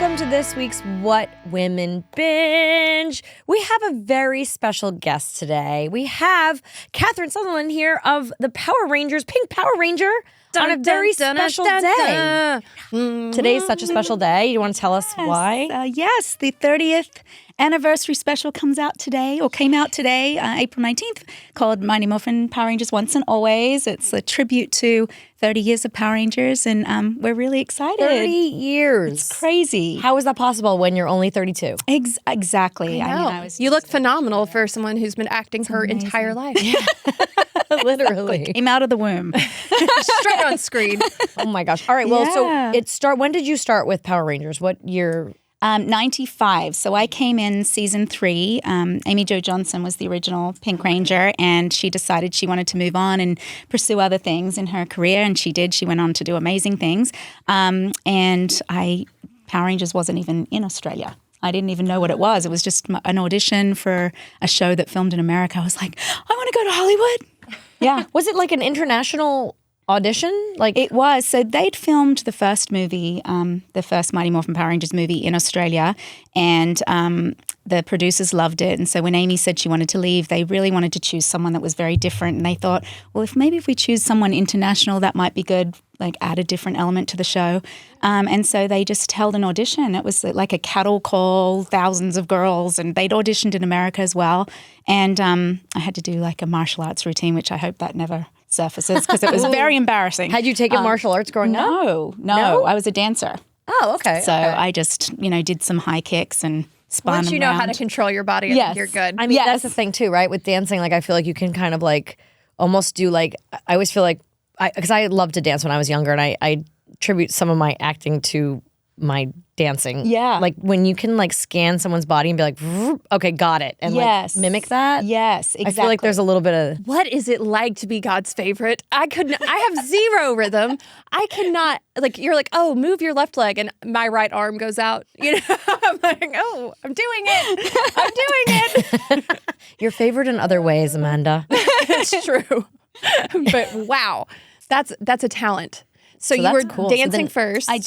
welcome to this week's What Women Binge. We have a very special guest today. We have Catherine Sutherland here of the Power Rangers, Pink Power Ranger, on a very special day. Today's such a special day. You want to tell us why? Yes, the 30th anniversary special came out today, April 19th, called Mighty Morphin Power Rangers Once and Always. It's a tribute to 30 years of Power Rangers, and we're really excited. 30 years. It's crazy. How is that possible when you're only 32? Exactly. You look phenomenal for someone who's been acting her entire life. Literally. Came out of the womb. Straight on screen. Oh my gosh. All right. Well, so when did you start with Power Rangers? What year? 95. So I came in season 3. Amy Jo Johnson was the original Pink Ranger, and she decided she wanted to move on and pursue other things in her career, and she did. She went on to do amazing things. Power Rangers wasn't even in Australia. I didn't even know what it was. It was just an audition for a show that filmed in America. I was like, I want to go to Hollywood. Yeah. Was it like an international audition? Like it was. So they'd filmed the first movie, the first Mighty Morphin Power Rangers movie in Australia, and the producers loved it. And so when Amy said she wanted to leave, they really wanted to choose someone that was very different. And they thought, well, if we choose someone international, that might be good, like add a different element to the show. And so they just held an audition. It was like a cattle call, thousands of girls, and they'd auditioned in America as well. And I had to do like a martial arts routine, which I hope that never surfaces because it was very embarrassing. Had you taken martial arts growing up? No. I was a dancer. Oh, okay. So I just, did some high kicks and spun Once you know around. how to control your body, I think you're good. I mean, that's the thing too, right? With dancing, like I feel like you can kind of like almost do like, I always feel like, because I loved to dance when I was younger, and I attribute some of my acting to my dancing. Yeah. Like when you can like scan someone's body and be like, okay, got it. And like mimic that. Yes, exactly. I feel like there's a little bit of... What is it like to be God's favorite? I have zero rhythm. I cannot, like, you're like, oh, move your left leg, and my right arm goes out. I'm like, oh, I'm doing it. You're favored in other ways, Amanda. It's true. But wow, that's a talent. So you were cool. dancing first. I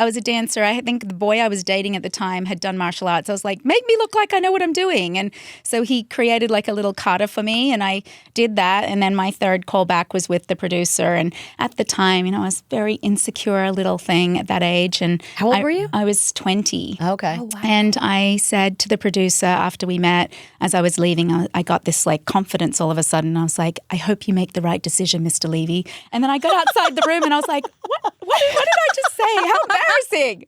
was a dancer. I think the boy I was dating at the time had done martial arts. I was like, make me look like I know what I'm doing. And so he created like a little kata for me, and I did that. And then my third callback was with the producer. And at the time, I was very insecure little thing at that age. And how old were you? I was 20. Okay. Oh, wow. And I said to the producer after we met, as I was leaving, I got this like confidence all of a sudden. I was like, I hope you make the right decision, Mr. Levy. And then I got outside the room and I was like, what did I just say? How embarrassing.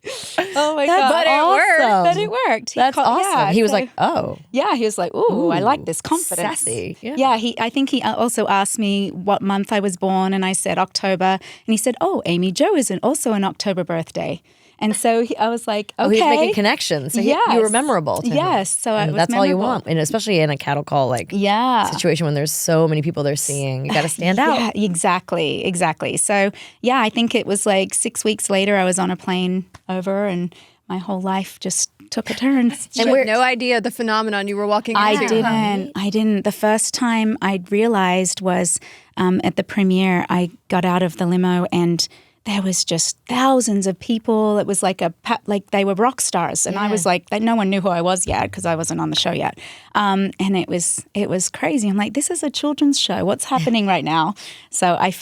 Oh my God. But it worked. But it worked. That's awesome. He was like, oh. Yeah, he was like, ooh, I like this confidence. Sassy. Yeah, I think he also asked me what month I was born, and I said October. And he said, oh, Amy Jo is also an October birthday. And so I was like, okay. Oh, he was making connections. So you were memorable to him. Yes. So and that's all you want. And especially in a cattle call situation when there's so many people they're seeing. You got to stand out. Yeah, exactly. So, yeah, I think it was like 6 weeks later I was on a plane over, and my whole life just took a turn. You had no idea the phenomenon you were walking into. I didn't. The first time I realized was at the premiere, I got out of the limo and there was just thousands of people. It was like they were rock stars, and I was like, no one knew who I was yet because I wasn't on the show yet. And it was crazy. I'm like, this is a children's show. What's happening right now? So I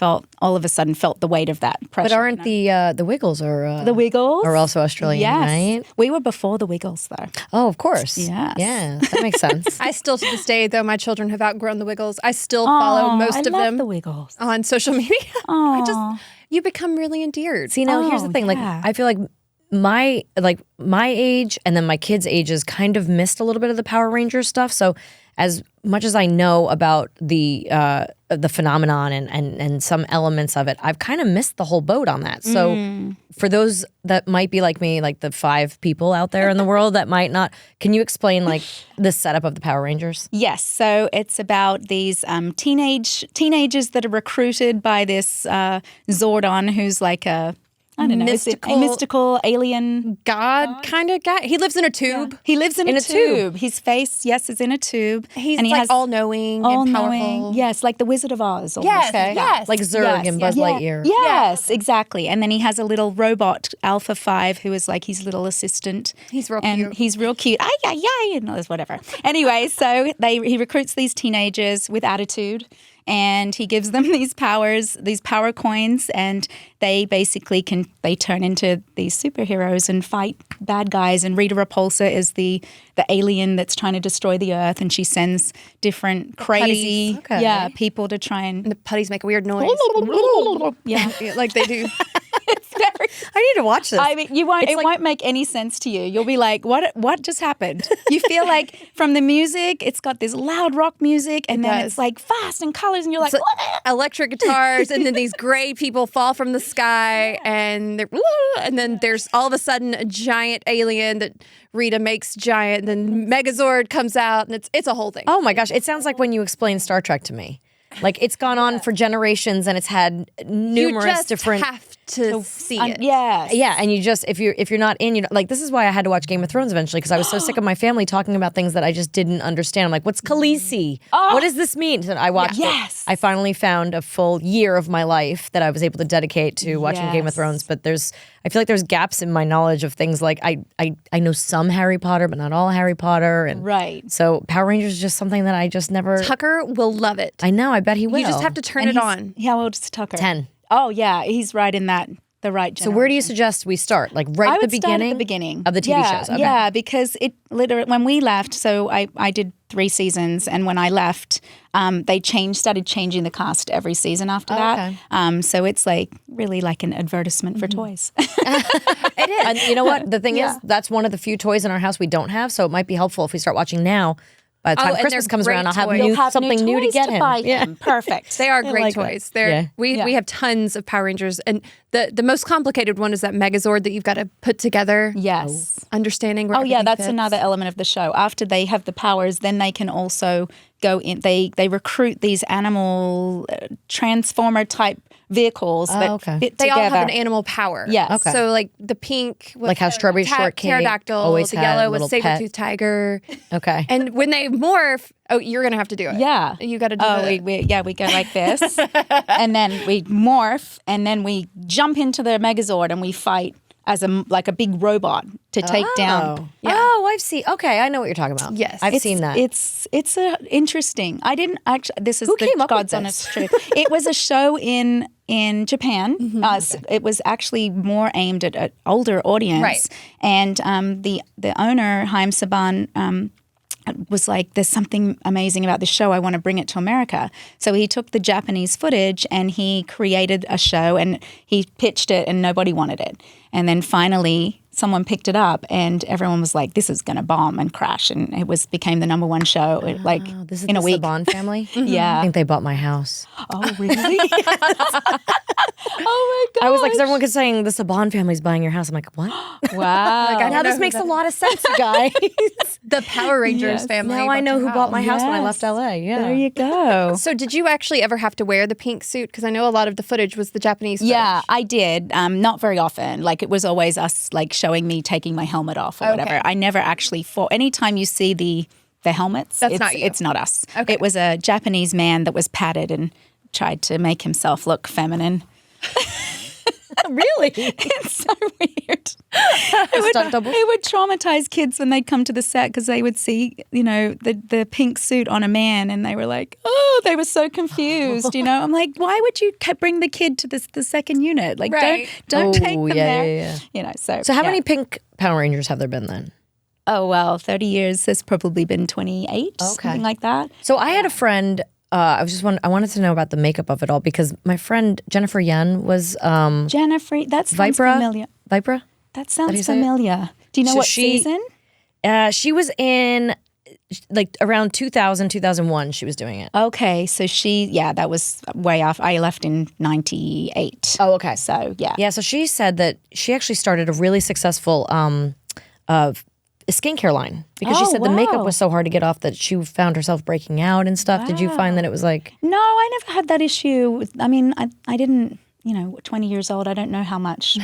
all of a sudden felt the weight of that pressure. But aren't the Wiggles the Wiggles are also Australian, right? We were before the Wiggles though. Oh, of course. Yes. Yeah, that makes sense. I still, to this day, though my children have outgrown the Wiggles, I still follow most of them the Wiggles on social media. Oh. You become really endeared. See, now here's the thing. Like, I feel like my age and then my kids' ages kind of missed a little bit of the Power Rangers stuff. So as much as I know about the phenomenon and some elements of it, I've kind of missed the whole boat on that. So for those that might be like me, like the 5 people out there in the world that might not, can you explain like the setup of the Power Rangers? Yes. So it's about these teenagers that are recruited by this Zordon who's like a I don't know. Is it a mystical alien God kind of guy. He lives in a tube. He lives in a tube. His face, yes, is in a tube. He's and he like has all-knowing and powerful. Yes, like the Wizard of Oz. Almost. Yes, Okay. yes. Like Zurg and Buzz Lightyear. Yes, exactly. And then he has a little robot, Alpha 5, who is like his little assistant. He's real and cute. He's real cute. Ay, ay, ay, and all this, whatever. Anyway, so he recruits these teenagers with attitude. And he gives them these powers, these power coins, and they basically they turn into these superheroes and fight bad guys. And Rita Repulsa is the alien that's trying to destroy the Earth, and she sends different crazy people to try and The putties make a weird noise. yeah. Like they do. I need to watch this. I mean, you won't. It won't make any sense to you. You'll be like, "What just happened?" You feel like from the music, it's got this loud rock music, and then it's like fast and colors, and you're like, So, electric guitars, and then these gray people fall from the sky, and then there's all of a sudden a giant alien that Rita makes giant, and then Megazord comes out, and it's a whole thing. Oh my gosh, it sounds like when you explain Star Trek to me. Like it's gone on for generations and it's had numerous you just different. have to see it. yes, Yeah, and you just if you're not in, you know, like this is why I had to watch Game of Thrones eventually because I was so sick of my family talking about things that I just didn't understand. I'm like, what's Khaleesi? What does this mean? So I watched it. I finally found a full year of my life that I was able to dedicate to watching Game of Thrones. But I feel like there's gaps in my knowledge of things like I know some Harry Potter, but not all Harry Potter. And right. So Power Rangers is just something that I just never. Tucker will love it. I know. I bet he will. You just have to turn it on. How old is Tucker? 10. Oh yeah, he's right in the right generation. So where do you suggest we start? Like right at the beginning? Start at the beginning of the TV shows. Okay. Yeah, because it literally when we left, so I did 3 seasons, and when I left, they started changing the cast every season after that. Okay. So it's like really like an advertisement for toys. It is. And you know what? The thing is, that's one of the few toys in our house we don't have. So it might be helpful if we start watching now. By the time and Christmas they're comes around, I'll have great something new to toys get him. buy him. Perfect. They are great like toys. that. We have tons of Power Rangers, and the most complicated one is that Megazord that you've got to put together. Yes. Understanding. Where Oh yeah, everything that's fits. another element of the show. After they have the powers, then they can also go in. They recruit these animal transformer type vehicles that fit They together. all have an animal power. Yes. Okay. So like the pink, Like how Strawberry Shortcake pterodactyl, always the had yellow a was little saber-tooth tiger. Okay. And when they morph, you're gonna have to do it. Yeah. You got to do it. we go like this, and then we morph, and then we jump into the Megazord, and we fight as a big robot to take down. Yeah. Oh, I've seen. Okay, I know what you're talking about. Yes. I've seen that. It's interesting. I didn't actually. This is Who the came up with God's this? honest truth. It was a show in Japan. It was actually more aimed at an older audience. Right. And the owner, Haim Saban, was like, there's something amazing about this show. I want to bring it to America. So he took the Japanese footage and he created a show, and he pitched it, and nobody wanted it. And then finally someone picked it up, and everyone was like, this is going to bomb and crash. And it became the #1 show This is in a the week. Saban family. Yeah. I think they bought my house. Oh, really? Oh, my God. I was like, because everyone kept saying the Saban family's buying your house. I'm like, what? Wow. Now this makes a lot of sense, you guys. The Power Rangers family. Now I know who bought my house when I Yes. left LA. Yeah. There you go. So did you actually ever have to wear the pink suit? Because I know a lot of the footage was the Japanese footage. Yeah, I did. Not very often. Like, it was always us, like, showing me taking my helmet off or whatever. I never actually fought. Anytime you see the helmets, That's not you. It's not us. Okay. It was a Japanese man that was padded and tried to make himself look feminine. Really? It's so weird. It would traumatize kids when they'd come to the set because they would see, the pink suit on a man, and they were like, oh, they were so confused. I'm like, why would you bring the kid to the second unit? Like, Right. don't take them there. Yeah. So how many pink Power Rangers have there been then? Oh, well, 30 years has probably been 28, something like that. So I had a friend. I wanted to know about the makeup of it all because my friend Jennifer Yen was Jennifer, that sounds Vipra. familiar. Vipra? That sounds you say it? familiar. Do you know So what she- season? She was in like around 2000, 2001. She was doing it. Okay, so that was way off. I left in 98. Oh, okay. So, yeah. Yeah, so she said that she actually started a really successful skincare line because she Oh, said the makeup wow. was so hard to get off that she found herself breaking out and stuff. Did you find that it was like... No, I never had that issue. I mean, I didn't, 20 years old. I don't know how much,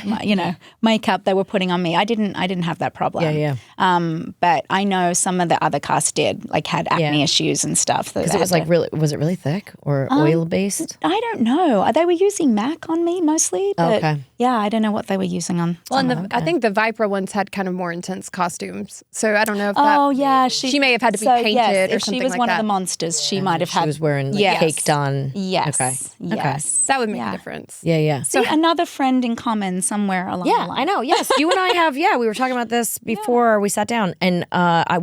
makeup they were putting on me. I didn't have that problem. Yeah. But I know some of the other cast did, like had acne issues and stuff. Because it was was it really thick or oil based? I don't know. They were using MAC on me mostly. But okay. Yeah, I don't know what they were using on. Well, and I think the Viper ones had kind of more intense costumes. So I don't know if that. Oh, yeah. She may have had to be painted or something like that. If she was one of the monsters, she might have had. She was wearing caked on. Yes. Okay. Yes. That would make a difference. Yeah. So another friend in common somewhere along the line. I know. Yes. You and I have, we were talking about this before we sat down. And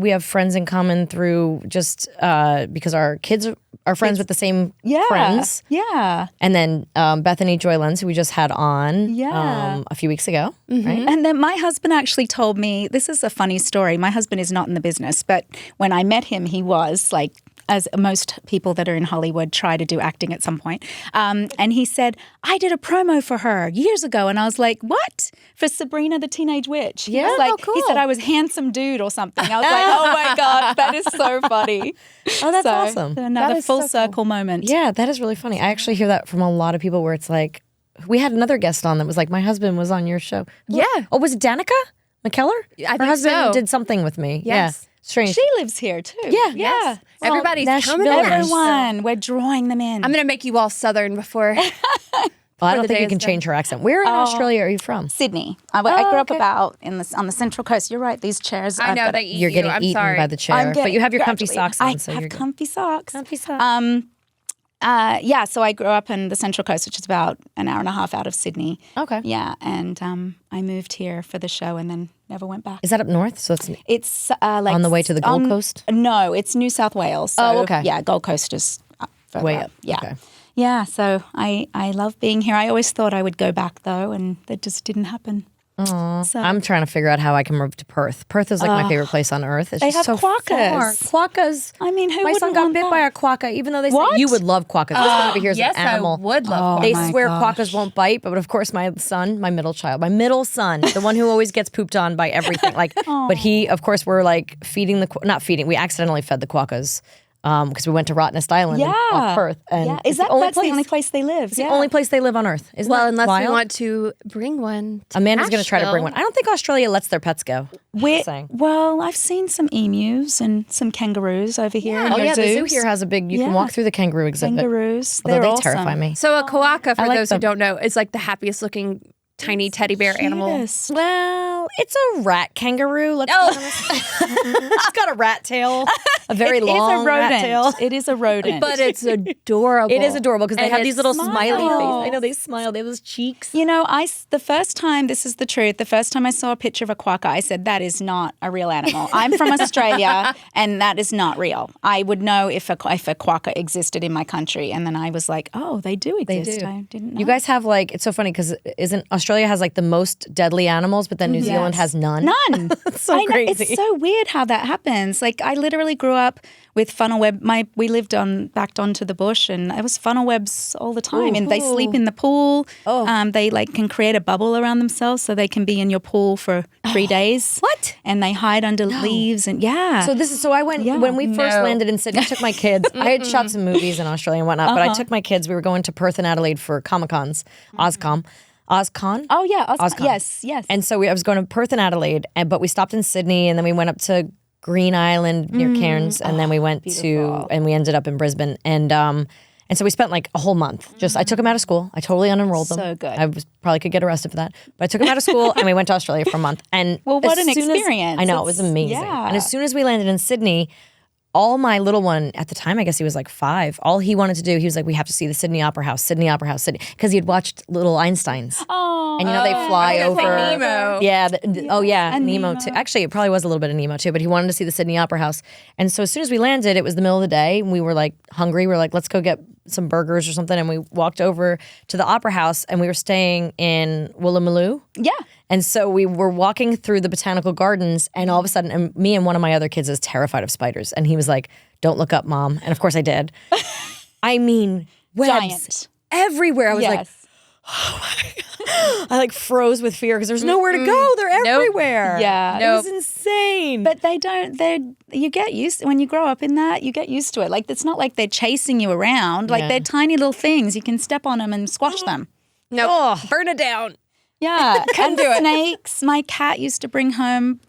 we have friends in common through just because our kids are friends with the same friends. Yeah. And then Bethany Joy Lenz, who we just had on a few weeks ago. Right? And then my husband actually told me, this is a funny story. My husband is not in the business, but when I met him, he was like, as most people that are in Hollywood try to do acting at some point. And he said, I did a promo for her years ago. And I was like, what? For Sabrina the Teenage Witch. He was like, cool. He said I was handsome dude or something. I was like, oh my God, that is so funny. Oh, that's awesome. Another full circle moment. Yeah, that is really funny. I actually hear that from a lot of people where it's like, we had another guest on that was like, my husband was on your show. Yeah. Oh, was it Danica McKellar? Her husband did something with me. Yes. Yeah. Strange. She lives here too. Yeah. Yes. Well, Everybody's Nashville. coming. Everyone. We're drawing them in. I'm going to make you all Southern before. Well, I don't the think day you is can done. change her accent. Where in Australia are you from? Sydney. I grew up about on the Central Coast. You're right. These chairs. I know I've got they eat You're getting I'm eaten sorry. by the chair, but you have your comfy gradually- socks on. I so have you're good. comfy socks. Comfy socks. So I grew up in the Central Coast, which is about an hour and a half out of Sydney. Okay. Yeah, and I moved here for the show and then never went back. Is that up north? So It's like on the way to the Gold Coast? No, it's New South Wales. So, okay. Yeah, Gold Coast is further Way up. Yeah. Okay. Yeah, so I love being here. I always thought I would go back though, and that just didn't happen. So, I'm trying to figure out how I can move to Perth. Perth is like my favorite place on earth. It's they just have so quokkas. far. Quokkas. I mean, who My son wouldn't got want bit that? by a quokka, even though they What? said you would love quokkas. This one over here is Yes, an animal. I would love They my swear gosh. quokkas won't bite, but of course my middle son, the one who always gets pooped on by everything. But he, of course, we're like not feeding. We accidentally fed the quokkas because we went to Rottnest Island off Perth. And yeah. it's That's the only place they live? It's the only place they live on Earth. Isn't Well, that unless wild? we want to bring one to Amanda's going to try to bring one. Nashville. I don't think Australia lets their pets go. Just saying. Well, I've seen some emus and some kangaroos over here. in Oh their yeah, the zoo zoos. here has a big. You can Yeah. walk through the kangaroo exhibit. Kangaroos. Although They're they awesome. terrify me. So a quokka, for like those who them. don't know, is like the happiest looking tiny teddy bear animal. Cutest. Well, it's a rat kangaroo. Let's be honest. It's got a rat tail, a very It is long a rodent. rat tail. It is a rodent. But it's adorable. It is adorable because they And have it these little smiley faces. smiles. I know they smile. They have those cheeks. you know, the first time, this is the truth, the first time I saw a picture of a quokka, I said, that is not a real animal. I'm from Australia, and that is not real. I would know if a quokka existed in my country. And then I was like, oh, they do exist. do. I didn't know. You guys have it's so funny because isn't Australia has like the most deadly animals, but then New Zealand has none. None. That's so I know. crazy. It's so weird how that happens. Like I literally grew up with funnel web. We lived backed onto the bush, and it was funnel webs all the time. And they sleep in the pool. They can create a bubble around themselves so they can be in your pool for 3 days. What? And they hide under leaves and So I went when we first No. landed in Sydney. I took my kids. I had shot some movies in Australia and whatnot, but I took my kids. We were going to Perth and Adelaide for Comic-Cons, OzCon. Oh yeah, OzCon. Yes. And so I was going to Perth and Adelaide, but we stopped in Sydney, and then we went up to Green Island near Cairns, and then we went and we ended up in Brisbane, and so we spent like a whole month. I took them out of school. I totally unenrolled them. So good. I probably could get arrested for that, but I took them out of school, and we went to Australia for a month. And Well, what as an soon as- experience. I know, it was amazing. Yeah. And as soon as we landed in Sydney, all my little one at the time, I guess he was like 5. All he wanted to do, he was like, we have to see the Sydney Opera House, because he had watched Little Einsteins. Oh, And they fly I was over. gonna say Nemo. Yeah. And Nemo too. Actually, it probably was a little bit of Nemo too, but he wanted to see the Sydney Opera House. And so as soon as we landed, it was the middle of the day, and we were like hungry. We were like, let's go get some burgers or something. And we walked over to the Opera House, and we were staying in Woolloomooloo. yeah. And so we were walking through the botanical gardens, and all of a sudden, and me and one of my other kids is terrified of spiders. And he was like, don't look up, Mom. And of course I did. I mean, webs Giant. everywhere. I was like, Yes. I froze with fear because there's nowhere to go. They're everywhere. Yeah. It was insane. But you get used, when you grow up in that, you get used to it. Like, it's not like they're chasing you around. Like, Yeah. they're tiny little things. You can step on them and squash them. No, burn it down. Yeah, and snakes. My cat used to bring home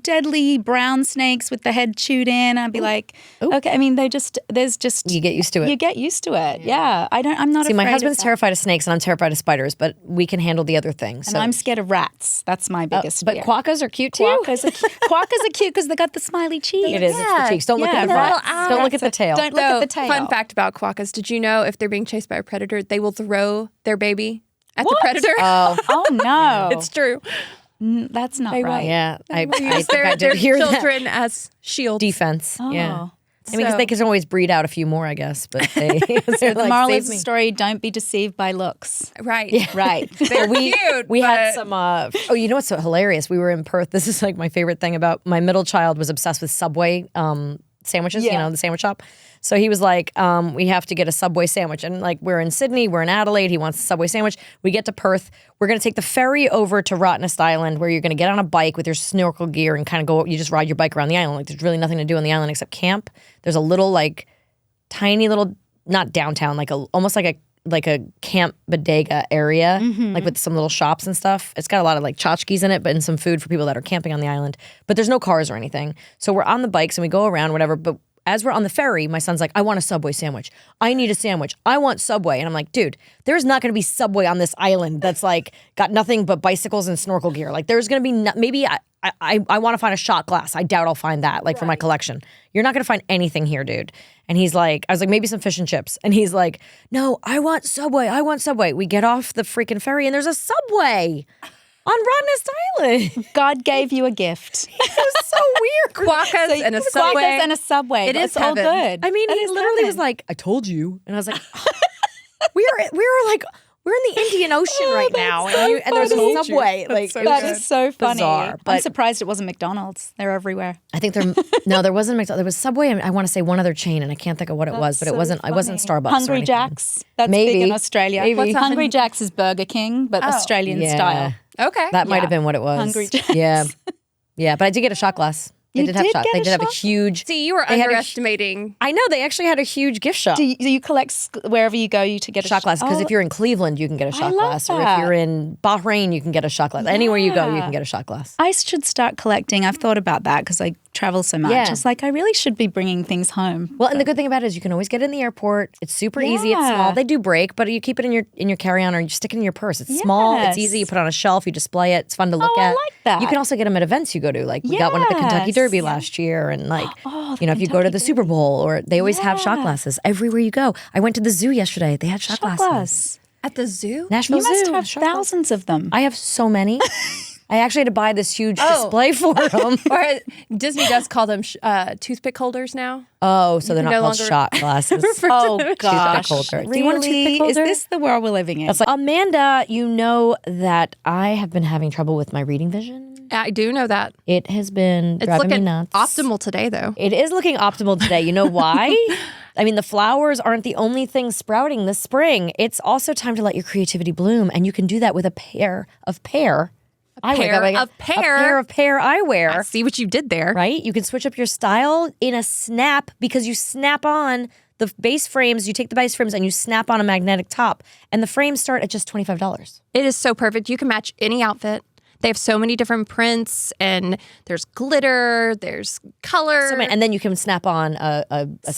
deadly brown snakes with the head chewed in. I'd be like, okay. I mean, you get used to it. You get used to it. Yeah. I'm not. See, my afraid husband's of that. terrified of snakes, and I'm terrified of spiders, but we can handle the other things. And I'm scared of rats. That's my biggest But fear. quokkas are cute too. Quokkas are cute because they got the smiley cheeks. It is. It's the cheeks. Don't look at the rats. rats. Don't look at the tail. Don't look at the tail. Fun fact about quokkas. Did you know if they're being chased by a predator, they will throw their baby at the predator? Oh no, It's true. That's not right. Yeah, I Use think I their did hear that. children as shields. Defense. Yeah. Oh. I mean, because they can always breed out a few more, I guess. But they're The like, moral save of the me. story: don't be deceived by looks. Right. Right. They're cute. We had but- some. You know what's so hilarious? We were in Perth. This is like my favorite thing about my middle child was obsessed with Subway sandwiches. Yeah. You know, the sandwich shop. So he was like, we have to get a Subway sandwich. And like, we're in Sydney, we're in Adelaide. He wants a Subway sandwich. We get to Perth. We're going to take the ferry over to Rottnest Island, where you're going to get on a bike with your snorkel gear and kind of go. You just ride your bike around the island. Like, there's really nothing to do on the island except camp. There's a little like tiny little, not downtown, like almost like a camp bodega area, like with some little shops and stuff. It's got a lot of like tchotchkes in it, but and some food for people that are camping on the island. But there's no cars or anything. So we're on the bikes and we go around, whatever. But as we're on the ferry, my son's like, I want a Subway sandwich. I need a sandwich. I want Subway. And I'm like, dude, there's not going to be Subway on this island that's like got nothing but bicycles and snorkel gear. Like there's going to be, maybe I want to find a shot glass. I doubt I'll find that like for my collection. You're not going to find anything here, dude. And he's like, I was like, maybe some fish and chips. And he's like, no, I want Subway. I want Subway. We get off the freaking ferry and there's a Subway on Rottnest Island. God gave you a gift. It was so weird. Quokkas and a Subway. Quokkas and a Subway. It It's is all heaven. good. I mean, That he is literally heaven. was like, I told you. And I was like, we were like, we're in the Indian Ocean right now. And there's a funny. Subway. Like, it was That just is so funny. bizarre, I'm but- surprised it wasn't McDonald's. They're everywhere. I think there wasn't McDonald's. There was Subway and I want to say one other chain and I can't think of what it was, but it wasn't Starbucks. or Hungry anything. Jack's. That's Maybe. big in Australia. Maybe. What's a Hungry Jack's is Burger King, but Australian Yeah. style. Okay. That might Yeah. have been what it was. Hungry Jack's. Yeah. Yeah, but I did get a shot glass. They You did have did shot. get They a did have a shot? huge. See, you were They had a- underestimating. I know they actually had a huge gift shop. Do you collect wherever you go to get a Shot glass because Oh, if you're in Cleveland, you can get a shot love glass, or if that. you're in Bahrain, you can get a shot glass. Anywhere you go, you can get a shot glass. I should start collecting. I've thought about that because I travel so much. Yeah. It's like I really should be bringing things home. Well, and the good thing about it is you can always get it in the airport. It's super easy. It's small. Yeah. They do break, but you keep it in your carry-on or you stick it in your purse. It's small. It's Yes. easy. You put it on a shelf. You display it. It's fun to look Oh, I at. like that. You can also get them at events you go to. Like we got one at the Kentucky Yes. Derby last year, and like the if you go to Kentucky the Super Bowl, or they always have shot Yeah. glasses everywhere you go. I went to the zoo yesterday. They had shot Shot glasses. glass. At the zoo? Nashville You must Zoo. have shot glasses. thousands of them. I have so many. I actually had to buy this huge display for them. Or Disney does call them toothpick holders now. Oh, so they're not no called longer- shot glasses. Oh gosh! holder. Do you want a Really? toothpick holder? Is this the world we're living in? It's like, Amanda, you know that I have been having trouble with my reading vision. I do know that. It has been It's driving me looking nuts. optimal today, though. It is looking optimal today. You know why? I mean, the flowers aren't the only thing sprouting this spring. It's also time to let your creativity bloom, and you can do that with a pair of Pear Eyewear. pair of Pear Eyewear. I see what you did there. Right? You can switch up your style in a snap because you snap on the base frames. You take the base frames and you snap on a magnetic top, and the frames start at just $25. It is so perfect. You can match any outfit. They have so many different prints, and there's glitter, there's color. And then you can snap on a sunshade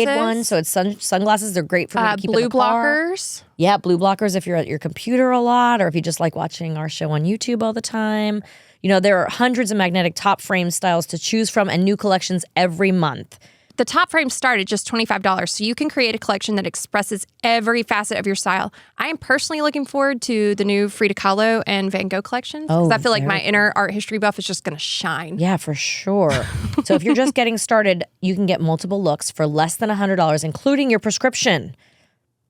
Sunglasses. one. So it's sunglasses. They're great for me to keep blue in the car. blockers. Yeah, blue blockers if you're at your computer a lot, or if you just like watching our show on YouTube all the time. You know, there are hundreds of magnetic top frame styles to choose from and new collections every month. The top frames start at just $25, so you can create a collection that expresses every facet of your style. I am personally looking forward to the new Frida Kahlo and Van Gogh collections because I feel like my inner art history buff is just going to shine. Yeah, for sure. So if you're just getting started, you can get multiple looks for less than $100, including your prescription.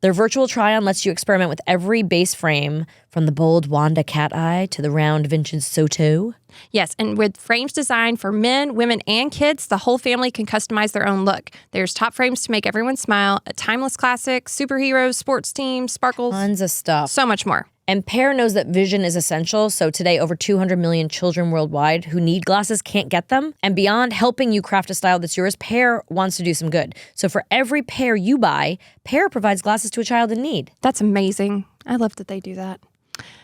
Their virtual try-on lets you experiment with every base frame, from the bold Wanda cat eye to the round vintage Soto. Yes, and with frames designed for men, women, and kids, the whole family can customize their own look. There's top frames to make everyone smile, a timeless classic, superheroes, sports teams, sparkles, Tons of stuff. so much more. And Pear knows that vision is essential. So today, over 200 million children worldwide who need glasses can't get them. And beyond helping you craft a style that's yours, Pear wants to do some good. So for every pair you buy, Pear provides glasses to a child in need. That's amazing. I love that they do that.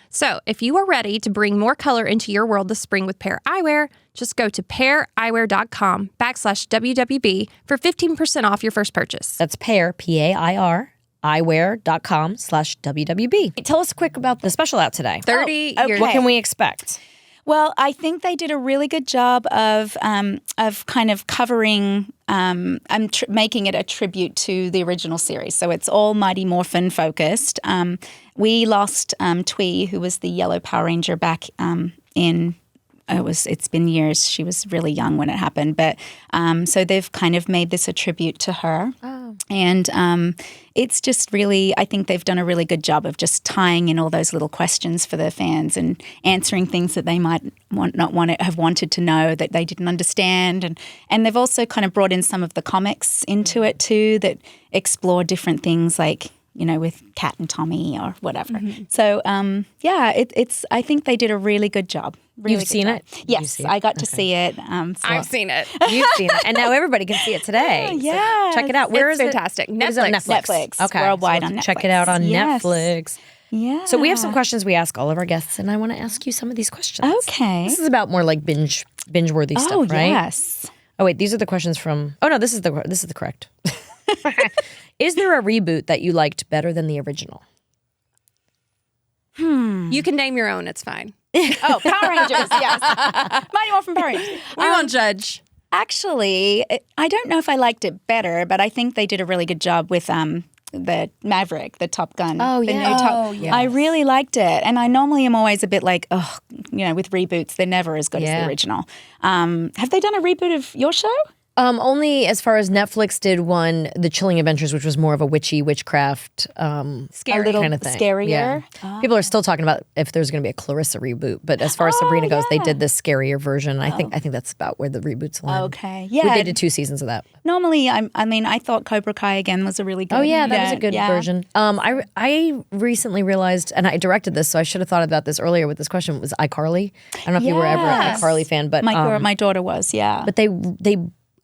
So if you are ready to bring more color into your world this spring with Pear Eyewear, just go to peareyewear.com/WWB for 15% off your first purchase. That's Pear, P-A-I-R, eyewear.com/WWB. Tell us quick about the special out today. 30 years. What can we expect? Well, I think they did a really good job of kind of covering, making it a tribute to the original series. So it's all Mighty Morphin focused. We lost Twee, who was the yellow Power Ranger back in. It's been years. She was really young when it happened, but so they've kind of made this a tribute to her. Oh. And it's just really, I think they've done a really good job of just tying in all those little questions for their fans and answering things that they might have wanted to know that they didn't understand. And they've also kind of brought in some of the comics into it too that explore different things like, you know, with Cat and Tommy or whatever. Mm-hmm. So, it's. I think they did a really good job. Really You've seen it? Yes, I got to see it. I've seen it. You've seen it. And now everybody can see it today. Yeah. So check it out. Where is fantastic. it? It is on Netflix. Netflix. Okay. Worldwide so on Netflix. Check it out on Yes. Netflix. Yeah. So we have some questions we ask all of our guests, and I want to ask you some of these questions. Okay. This is about more like binge-worthy stuff, right? Yes. Oh wait, these are the questions from. Oh no, this is the correct. Is there a reboot that you liked better than the original? You can name your own. It's fine. Oh, Power Rangers, yes. Mighty Morphin Power Rangers. We won't judge. Actually, I don't know if I liked it better, but I think they did a really good job with the Maverick, the Top Gun. Oh, the yeah. new Top. Oh, yes. I really liked it. And I normally am always a bit like, oh, you know, with reboots, they're never as good as the original. Have they done a reboot of your show? Only as far as Netflix did one, The Chilling Adventures, which was more of a witchcraft Scary. kind of thing. Scarier. Yeah. People are still talking about if there's going to be a Clarissa reboot, but as far as Sabrina goes, they did this scarier version. I think that's about where the reboots land. Okay. Yeah. They did 2 seasons of that. Normally, I thought Cobra Kai again was a really good. Oh yeah, that was a good version. I recently realized, and I directed this, so I should have thought about this earlier with this question. Was iCarly? I don't know if you were ever an iCarly fan, but my daughter was. Yeah. but they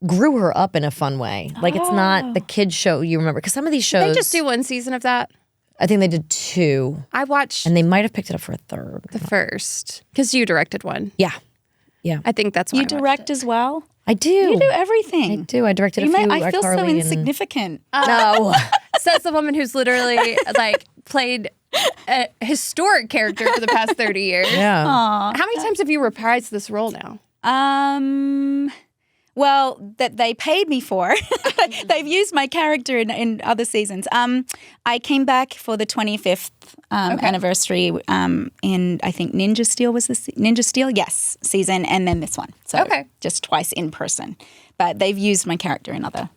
grew her up in a fun way. Like it's not the kids show you remember, because some of these shows They just do one season of that. I think they did 2, I watched and they might have picked it up for a 3rd. the first because you directed one. Yeah, I think that's why you direct as well. I do. You do everything. I do. I directed a few. I feel so iCarly and- insignificant. No, Says the woman who's literally like played a historic character for the past 30 years. yeah. How many times have you reprised this role now? Well, that they paid me for. They've used my character in other seasons. I came back for the 25th anniversary in, I think, Ninja Steel was the Ninja Steel, yes, season, and then this one. So just twice in person. But they've used my character in other.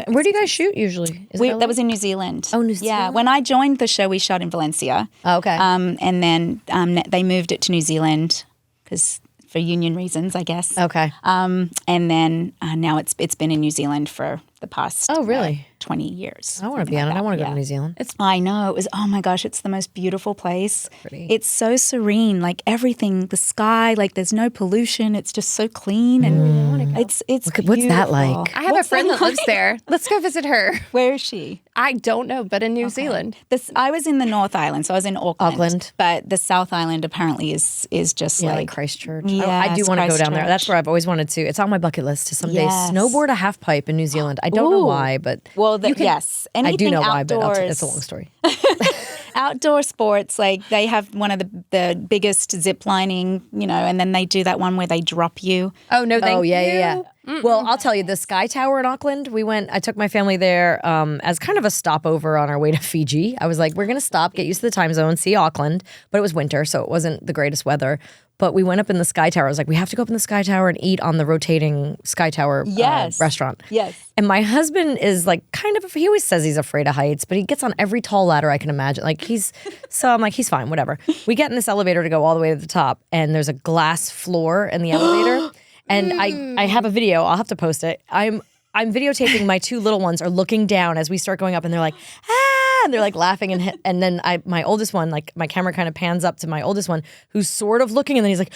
Where do you guys shoot usually? That was in New Zealand. Oh, New Yeah, Zealand. when I joined the show, we shot in Valencia. Oh, okay. And then they moved it to New Zealand because for union reasons, I guess. Okay. And then now it's been in New Zealand for the past 20 years. I want to be on it. I want to go to New Zealand. I know. It was, oh my gosh, it's the most beautiful place. Pretty. It's so serene, like everything, the sky, like there's no pollution. It's just so clean. And it's What's that like? beautiful. I have a friend that lives there. Let's go visit her. Where is she? I don't know, but in New Zealand. I was in the North Island, so I was in Auckland. Auckland. But the South Island apparently is just like Christchurch. Yes, I do want to go down there. Christchurch. That's where I've always wanted to. It's on my bucket list to someday Yes. snowboard a half pipe in New Zealand. I don't know why, but yes. I do Anything know why, but outdoors, it's a long story. Outdoor sports, like they have one of the biggest zip lining, and then they do that one where they drop you. Oh, no, thank you. Yeah. Well, I'll tell you, the Sky Tower in Auckland, I took my family there as kind of a stopover on our way to Fiji. I was like, we're going to stop, get used to the time zone, see Auckland. But it was winter, so it wasn't the greatest weather. But we went up in the Sky Tower. I was like, we have to go up in the Sky Tower and eat on the rotating Sky Tower restaurant. Yes. And my husband is like he always says he's afraid of heights, but he gets on every tall ladder I can imagine. So I'm like, he's fine, whatever. We get in this elevator to go all the way to the top, and there's a glass floor in the elevator. And I have a video. I'll have to post it. I'm videotaping my 2 little ones are looking down as we start going up, and they're like, ah, and they're like laughing and then my oldest one, like my camera kind of pans up to my oldest one who's sort of looking and then he's like,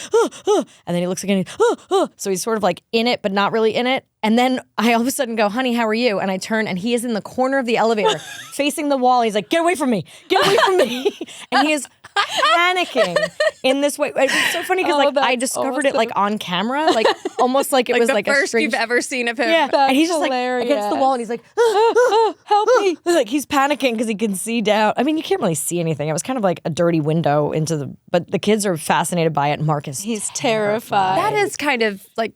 and then he looks again, and so he's sort of like in it but not really in it. And then I all of a sudden go, honey, how are you? And I turn and he is in the corner of the elevator facing the wall. He's like, get away from me. Get away from me. And he is panicking in this way. It's so funny because I discovered it like on camera, like almost like it was like the a first strange... you've ever seen of him. Yeah, and he's just hilarious. like against the wall and he's like, help me. Like he's panicking because he can see down. I mean, you can't really see anything. It was kind of like a dirty window but the kids are fascinated by it. Marcus, He's terrified. That is kind of like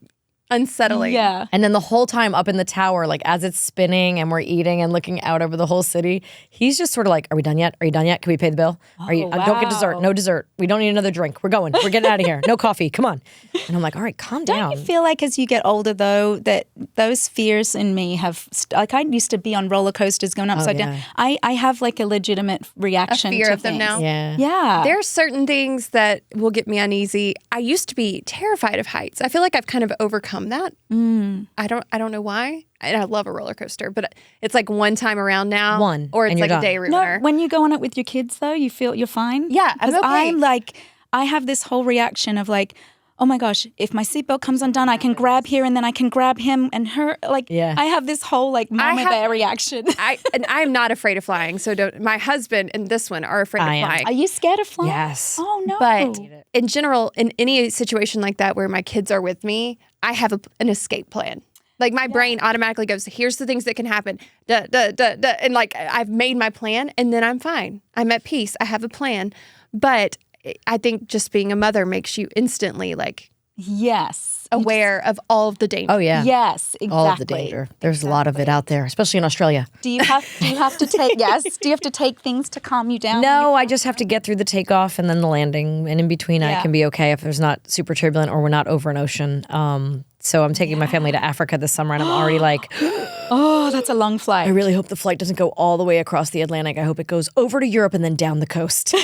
unsettling. Yeah. And then the whole time up in the tower, like as it's spinning and we're eating and looking out over the whole city, he's just sort of like, are we done yet? Are you done yet? Can we pay the bill? Are you? Don't get dessert. No dessert. We don't need another drink. We're going. We're getting out of here. No coffee. Come on. And I'm like, all right, calm down. Don't you feel like as you get older, though, that those fears in me have, like I used to be on roller coasters going upside down. I have like a legitimate reaction fear to of them things. now? Yeah. Yeah. There are certain things that will get me uneasy. I used to be terrified of heights. I feel like I've kind of overcome that. I don't know why. And I love a roller coaster, but it's like one time around now. Or it's and you're like a done. day ruiner. No, when you go on it with your kids, though, you feel you're fine? Yeah, I'm okay. I'm like, I have this whole reaction of like, oh my gosh, if my seatbelt comes undone, I can grab here and then I can grab him and her. Like, I have this whole like mama bear reaction. I'm not afraid of flying. So my husband and this one are afraid of flying. Are you scared of flying? Yes. Oh no. But in general, in any situation like that where my kids are with me, I have an escape plan. Like my brain automatically goes, here's the things that can happen. And like I've made my plan and then I'm fine. I'm at peace. I have a plan. But I think just being a mother makes you instantly like aware of all of the danger. Oh yeah. Yes, exactly. All of the danger. There's a lot of it out there, especially in Australia. Do you have to take do you have to take things to calm you down? No, I just have to get through the takeoff and then the landing, and in between I can be okay if there's not super turbulent or we're not over an ocean. So I'm taking my family to Africa this summer, and I'm already like, oh, that's a long flight. I really hope the flight doesn't go all the way across the Atlantic. I hope it goes over to Europe and then down the coast.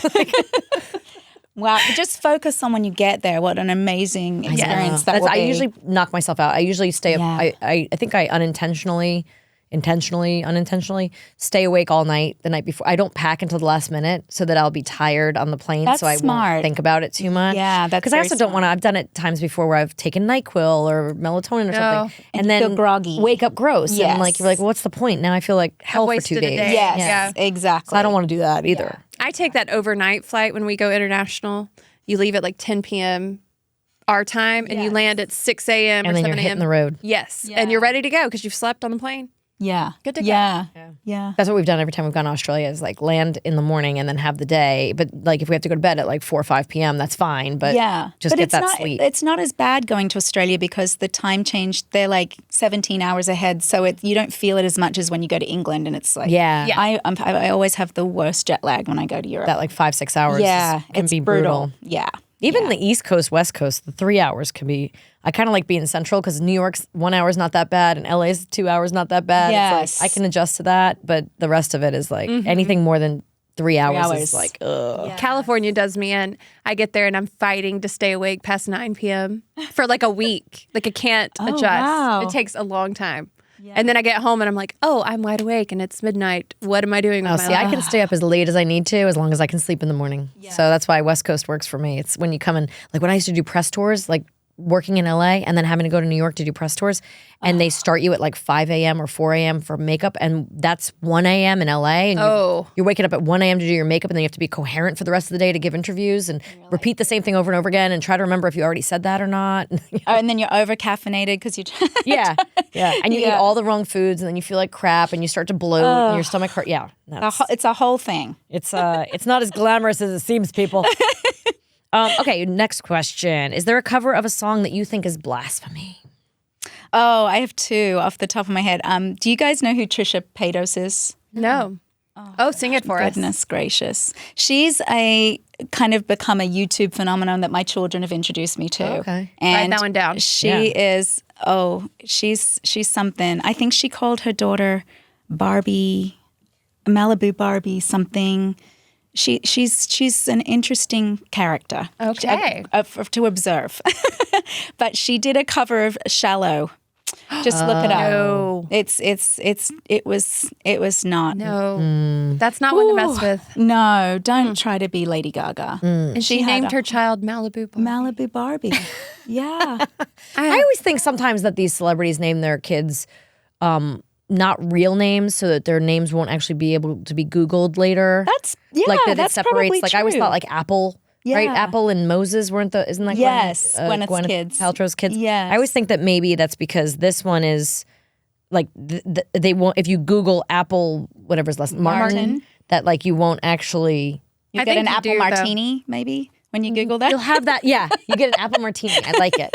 Wow, just focus on when you get there. What an amazing experience that will be. I usually knock myself out. I usually stay up. I think I unintentionally stay awake all night the night before. I don't pack until the last minute so that I'll be tired on the plane. That's so I smart. won't think about it too much. Yeah, that's because I also don't want to. I've done it times before where I've taken NyQuil or melatonin or something, and then feel groggy. wake up gross. Yes. And like you're like, well, what's the point? Now I feel like hell for 2 wasted a days. day. Yes, exactly. So I don't want to do that either. I take that overnight flight when we go international. You leave at like 10 p.m. our time and you land at 6 a.m. or 7 And then a.m. you're hitting the road. Yes. And you're ready to go because you've slept on the plane. Yeah. Good to go. Yeah. That's what we've done every time we've gone to Australia is like land in the morning and then have the day. But like if we have to go to bed at like 4 or 5 p.m., that's fine. But just get that sleep. It's not as bad going to Australia because the time change, they're like 17 hours ahead. So you don't feel it as much as when you go to England. And it's like, I always have the worst jet lag when I go to Europe. That like 5-6 hours can be brutal. Yeah. Even the East Coast, West Coast, the 3 hours can be. I kind of like being central because New York's 1 hour is not that bad and LA's 2 hours not that bad. Yes. It's like I can adjust to that, but the rest of it is like anything more than 3 hours is like, ugh. Yeah. California does me in. I get there and I'm fighting to stay awake past 9 p.m. for like a week. Like I can't adjust. Wow. It takes a long time. Yeah. And then I get home and I'm like, oh, I'm wide awake and it's midnight. What am I doing with my life? I can stay up as late as I need to as long as I can sleep in the morning. Yeah. So that's why West Coast works for me. It's when you come in, like when I used to do press tours, like working in LA and then having to go to New York to do press tours, and they start you at like 5 a.m. or 4 a.m. for makeup, and that's 1 a.m. in LA, and you're waking up at 1 a.m. to do your makeup, and then you have to be coherent for the rest of the day to give interviews and repeat the same thing over and over again and try to remember if you already said that or not. And then you're over-caffeinated because you yeah. And you eat all the wrong foods, and then you feel like crap, and you start to bloat, and your stomach hurt. Yeah. It's a whole thing. It's not as glamorous as it seems, people. Okay, next question. Is there a cover of a song that you think is blasphemy? Oh, I have two off the top of my head. Do you guys know who Trisha Paytas is? No. Oh, sing it for us. Goodness gracious. She's kind of become a YouTube phenomenon that my children have introduced me to. Okay. And write that one down. She is, she's something. I think she called her daughter Barbie, Malibu Barbie something. She's an interesting character. Okay. To observe. But she did a cover of Shallow. Just look it up. No. It was not. No. That's not one to mess with. No, don't try to be Lady Gaga. And she had named a- her child Malibu Barbie. Malibu Barbie. Yeah. I always think sometimes that these celebrities name their kids not real names so that their names won't actually be able to be Googled later. That's like that that's it separates. probably Like I always true. thought like Apple. Right, Yeah. Apple and Moses isn't that Yes, Gwyneth kids. Paltrow's kids? Yes. I always think that maybe that's because this one is like they won't, if you Google Apple whatever's less Martin, that like you won't actually You I get think an you apple do, though. martini, maybe, when you Google that. you'll have that. Yeah, you get an apple martini. I like it.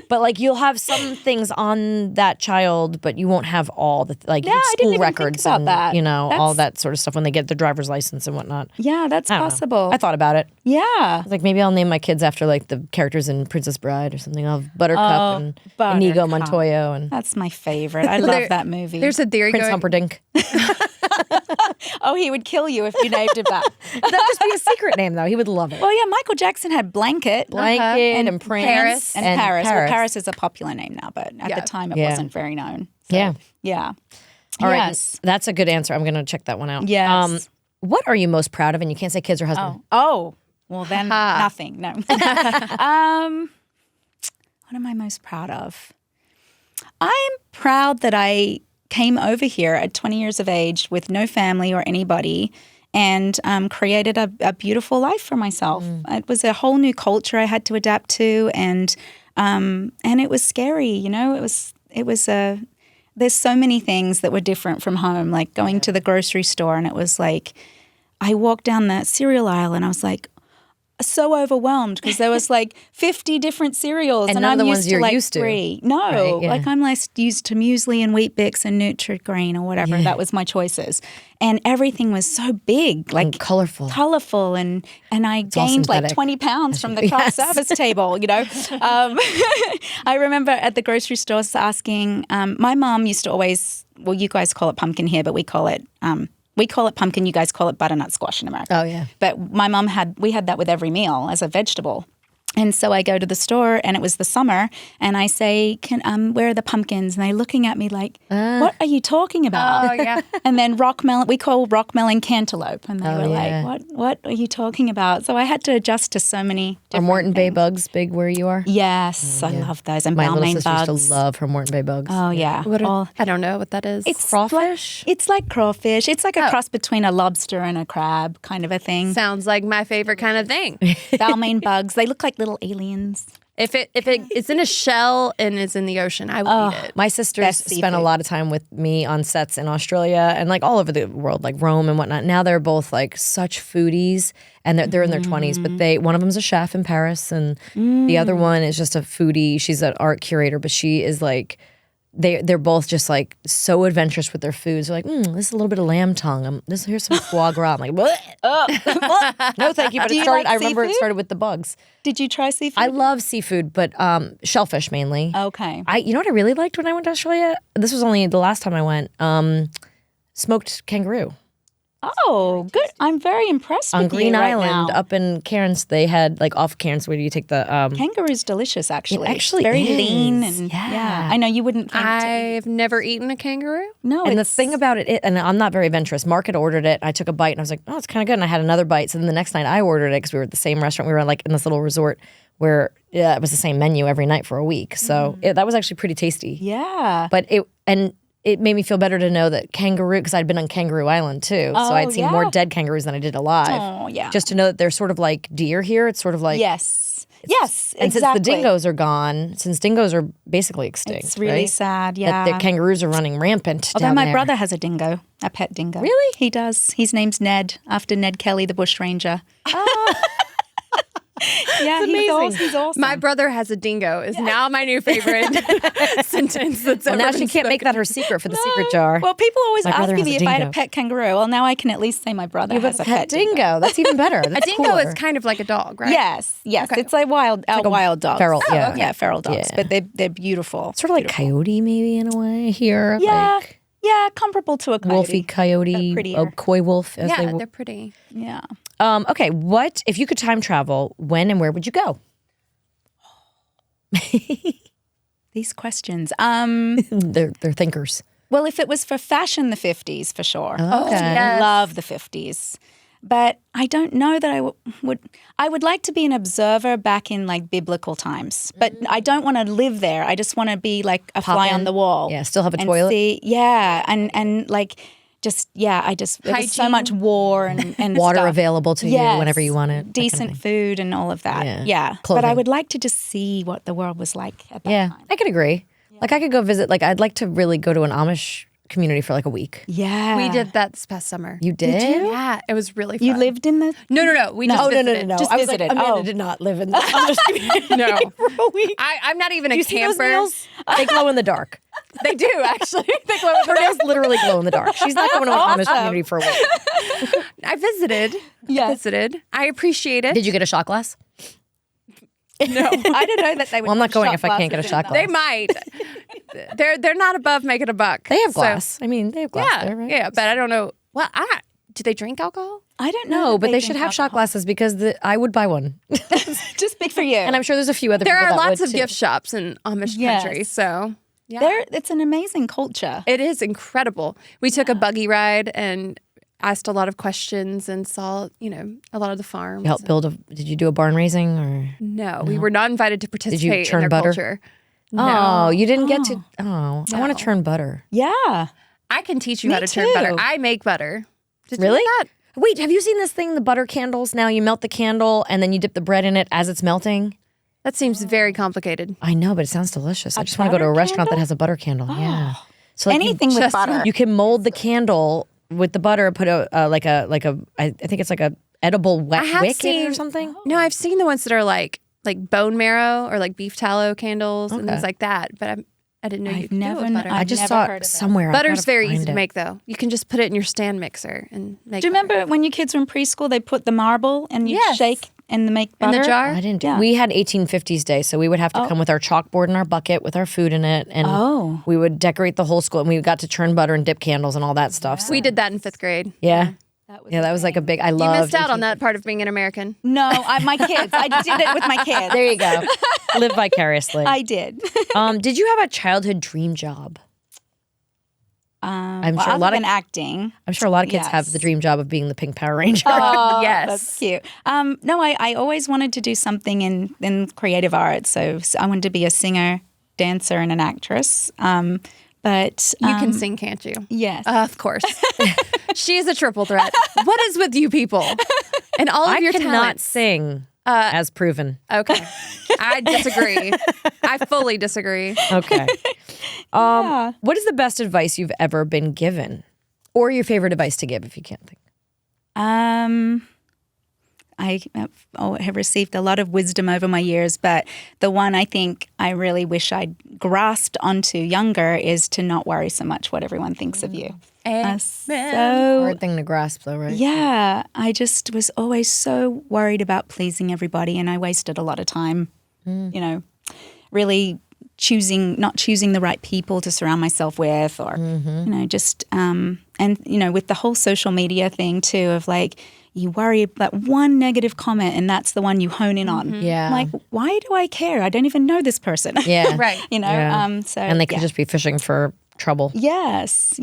But like you'll have some things on that child, but you won't have all the like Yeah, I didn't school even think records about and that. you know all That's- that sort of stuff when they get their driver's license and whatnot. Yeah, that's I don't know. possible. I thought about it. Yeah. Like maybe I'll name my kids after like the characters in Princess Bride or something. I'll have Buttercup and Inigo Buttercup. Montoya and That's my favorite. I love that movie. There's a theory Prince going. Humperdinck. Oh, he would kill you if you named him that. That'd just be a secret name though. He would love it. Well, yeah, Michael Jackson had Blanket. Blanket and Prince Paris. And Paris. Well, Paris is a popular name now, but at the time it Yeah. wasn't very known. So, Yeah. Yeah. All right. Yes. That's a good answer. I'm going to check that one out. Yes. What are you most proud of? And you can't say kids or husband. Oh, well then nothing. No. What am I most proud of? I'm proud that I came over here at 20 years of age with no family or anybody and created a beautiful life for myself. It was a whole new culture I had to adapt to, and it was scary. You know, it was there's so many things that were different from home, like going to the grocery store, and it was like I walked down the cereal aisle and I was like so overwhelmed because there was like 50 different cereals And and none of I'm the used ones to you're like used to. 3. No, Right, yeah. like I'm like used to muesli and Wheat Bix and Nutri-Grain or whatever. That was my choices. And everything was so big, like colorful. and I all gained like synthetic. 20 pounds from the craft service table, you know. I remember at the grocery store asking, my mom used to always, well, you guys call it pumpkin here, but we call it pumpkin, you guys call it butternut squash in America. Oh, yeah. But my mom we had that with every meal as a vegetable. And so I go to the store, and it was the summer, and I say, where are the pumpkins? And they're looking at me like, what are you talking about? Oh, yeah. And then rock melon, we call rock melon cantaloupe. And they were yeah. like, what are you talking about? So I had to adjust to so many Are different Morton Bay things. bugs big where you are? Yes, I love those. And My little Balmain sister bugs. used to love her Morton Bay bugs. Oh, yeah. I don't know what that is. It's Crawfish? It's like crawfish. It's like a cross between a lobster and a crab kind of a thing. Sounds like my favorite kind of thing. Balmain bugs. They look like little aliens. If it's in a shell and is in the ocean, I will eat it. My sisters Best spent a seafood. lot of time with me on sets in Australia and like all over the world, like Rome and whatnot. Now they're both like such foodies, and they're in their 20s. But one of them's a chef in Paris, and the other one is just a foodie. She's an art curator, but she is like. They're both just like so adventurous with their foods. They're like, this is a little bit of lamb tongue. Here's some foie gras. I'm like, what? No, thank you. But Do you I like remember it seafood? started with the bugs. Did you try seafood? I love seafood, but shellfish mainly. Okay. You know what I really liked when I went to Australia? This was only the last time I went. Smoked kangaroo Oh, good. I'm very impressed on with Green you right Island now. up in Cairns. They had like off Cairns where you take the Kangaroo's delicious, actually. It actually very is. lean and Yeah. I know you wouldn't think. I've never eaten a kangaroo. No, and the it's- thing about it, and I'm not very adventurous. Mark had ordered it. I took a bite and I was like, oh, it's kind of good. And I had another bite. So then the next night I ordered it because we were at the same restaurant. We were like in this little resort where it was the same menu every night for a week. So that was actually pretty tasty. Yeah. But it made me feel better to know that kangaroo, because I'd been on Kangaroo Island too. So I'd seen more dead kangaroos than I did alive. Oh, yeah. Just to know that they're sort of like deer here. It's sort of like. Yes. Yes. And exactly. since the dingoes are gone, since dingoes are basically extinct. It's really right? sad. That Yeah. the kangaroos are running rampant. Although down my there. brother has a dingo, a pet dingo. Really? He does. His name's Ned, after Ned Kelly, the bushranger. Yeah, he's awesome. My brother has a dingo is now my new favorite sentence that's Well, ever now been she can't make spoken. that her secret for the secret jar. Well, people always My ask brother me has a if I had a dingo. pet kangaroo. Well, now I can at least say my brother has a pet dingo. That's even better. A That's dingo cooler. is kind of like a dog, right? Yes. It's like wild dogs. feral, yeah. Yeah, feral dogs. Yeah. But they're beautiful. sort of like coyote, maybe in a way here. Yeah. Like Yeah, comparable to a coyote. wolfy coyote, But prettier. a coy wolf. As Yeah, they they're pretty. Yeah. Okay, what if you could time travel? When and where would you go? These questions. They're thinkers. Well, if it was for fashion, the 50s for sure. Okay. I love the 50s. But I don't know that I would like to be an observer back in like biblical times. But I don't want to live there. I just want to be like a fly on the wall. Yeah, still have a and toilet. And like there was so much war and Water stuff. available to you whenever you want it. Decent food and all of that. Yeah. But I Clothing. would like to just see what the world was like at that time. I could agree. Like I could go visit, like I'd like to really go to an Amish community for like a week. Yeah. We did that this past summer. You did? Yeah, it was really fun. You lived in the... No. We just visited. No. Just I was like, visited. Amanda Oh. did not live in the Amish community No. for a week. I'm not even Do a you see those camper. nails? They glow in the dark. They do, actually. They glow in the Her nails literally glow in the dark. She's not going to an Amish community for a week. I visited. Yes. I appreciate it. Did you get a shot glass? No. I don't know that they would... Well, I'm not going shot if I can't get a glasses shot in glass. They might. They're not above making a buck. They have So, glass. I mean, they have glass yeah, there, right? yeah, but I don't know. Well, do they drink alcohol? I don't know. No, that but they should drink have shot alcohol. glasses because I would buy one. Just big for you. And I'm sure there's a few other There people are that lots would of too. gift shops in Amish Yes. country, so yeah. It's an amazing culture. It is incredible. We took a buggy ride and asked a lot of questions and saw, a lot of the farms. You helped build did you do a barn raising or? No, we were not invited to participate churn in their butter? culture. Oh, you didn't get to. Oh, I want to churn butter. Yeah. I can teach you Me how to churn butter. too. I make butter. Did you Really? know that? Wait, have you seen this thing, the butter candles? Now you melt the candle and then you dip the bread in it as it's melting. That seems very complicated. I know, but it sounds delicious. I just want to go to a butter restaurant that candle? has a butter candle. Yeah. So like Anything with just- butter. you can mold the candle with the butter, put I think it's like a edible wet I have wick in it or seen- something. No, I've seen the ones that are like bone marrow or like beef tallow candles and Okay. things like that. But I didn't know you I've could do it never with butter. I just never saw heard it of that. somewhere. I've Butter's gotta very find easy to it. make, though. You can just put it in your stand mixer and make. Do you remember when your kids were in preschool, they put the marble and you Yes. shake and make in butter? the jar? I didn't do. Yeah. We had 1850s day, so we would have to come with our chalkboard and our bucket with our food in it, and we would decorate the whole school. And we got to churn butter and dip candles and all that stuff. So, We did that in 5th grade. yeah, that was like a big. I You loved. missed out on that part of being an American. No, my kids. I did it with my kids. There you go. Live vicariously. I did. Did you have a childhood dream job? I'm sure a lot of acting. I'm sure a lot of kids have Yes. the dream job of being the Pink Power Ranger. Oh, Yes. that's cute. No, I always wanted to do something in creative arts. So I wanted to be a singer, dancer, and an actress. But You can sing, can't you? yes. Of course. She is a triple threat. What is with you people? And all of I your cannot talents. sing, as proven. Okay. I disagree. I fully disagree. Okay. Yeah. What is the best advice you've ever been given, or your favorite advice to give if you can't think? I have received a lot of wisdom over my years, but the one I think I really wish I'd grasped onto younger is to not worry so much what everyone thinks of you. So Hard thing to grasp, though, right? yeah, I just was always so worried about pleasing everybody, and I wasted a lot of time, really not choosing the right people to surround myself with, or just and with the whole social media thing too, of like you worry about one negative comment and that's the one you hone in on. Yeah. I'm like, why do I care? I don't even know this person. Yeah. Right. Yeah. So And they could just be fishing for trouble. yes.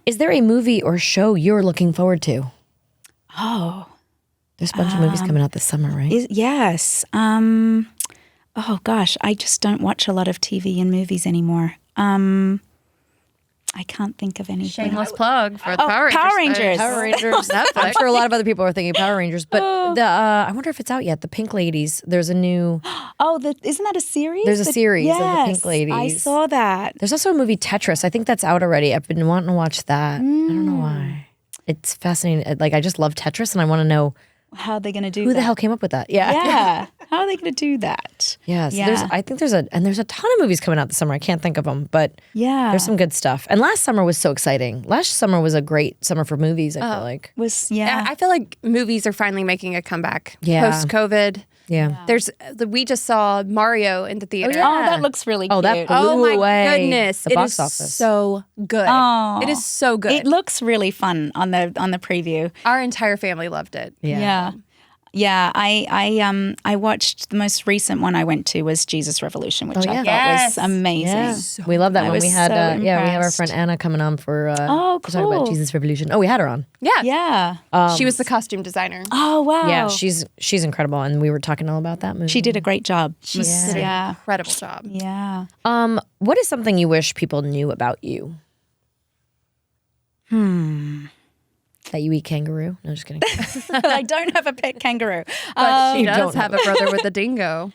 Is there a movie or show you're looking forward to? Oh. There's a bunch of movies coming out this summer, right? Yes. Oh gosh, I just don't watch a lot of TV and movies anymore. I can't think of anything. Shameless plug for the Power Rangers. Power Rangers. Power Rangers. I'm sure a lot of other people are thinking Power Rangers, but I wonder if it's out yet. The Pink Ladies. There's a new. Oh, isn't that a series? There's a series of the yes, Pink Ladies. I saw that. There's also a movie Tetris. I think that's out already. I've been wanting to watch that. I don't know why. It's fascinating. Like I just love Tetris, and I want to know How are they going to do who that? the hell came up with that. Yeah. Yeah. How are they going to do that? Yeah, so Yeah. I think there's a ton of movies coming out this summer. I can't think of them, but Yeah. there's some good stuff. And last summer was so exciting. Last summer was a great summer for movies, I feel like. I feel like movies are finally making a comeback Yeah. post-COVID. Yeah. We just saw Mario in the theater. Oh, that looks really cute. Oh, that blew Oh my away goodness! the It box is office. so good. Oh. It is so good. It looks really fun on the preview. Our entire family loved it. Yeah. Yeah, I watched the most recent one I went to was Jesus Revolution, which I thought was amazing. Yeah. We love that one. We had so we have our impressed. friend Anna coming on for to talk about cool. Jesus Revolution. Oh, we had her on. Yeah. Yeah. She was the costume designer. Oh wow. Yeah, she's incredible, and we were talking all about that movie. She did a great job. She did an incredible job. Yeah. What is something you wish people knew about you? That you eat kangaroo? No, just kidding. I don't have a pet kangaroo. But she You does don't have a brother with a dingo.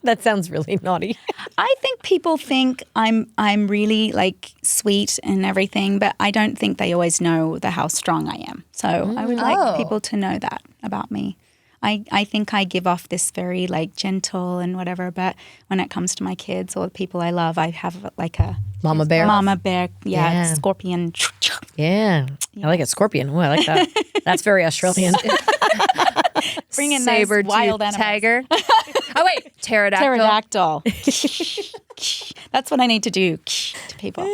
That sounds really naughty. I think people think I'm really like sweet and everything, but I don't think they always know how strong I am. So I would like people to know that about me. I think I give off this very like gentle and whatever, but when it comes to my kids or the people I love, I have like a Mama bear. Yeah. scorpion. Yeah. I like it. Scorpion. Oh, I like that. That's very Australian. Bring in Saber those wild animals. tiger. Oh wait, pterodactyl. Pterodactyl. That's what I need to do to people.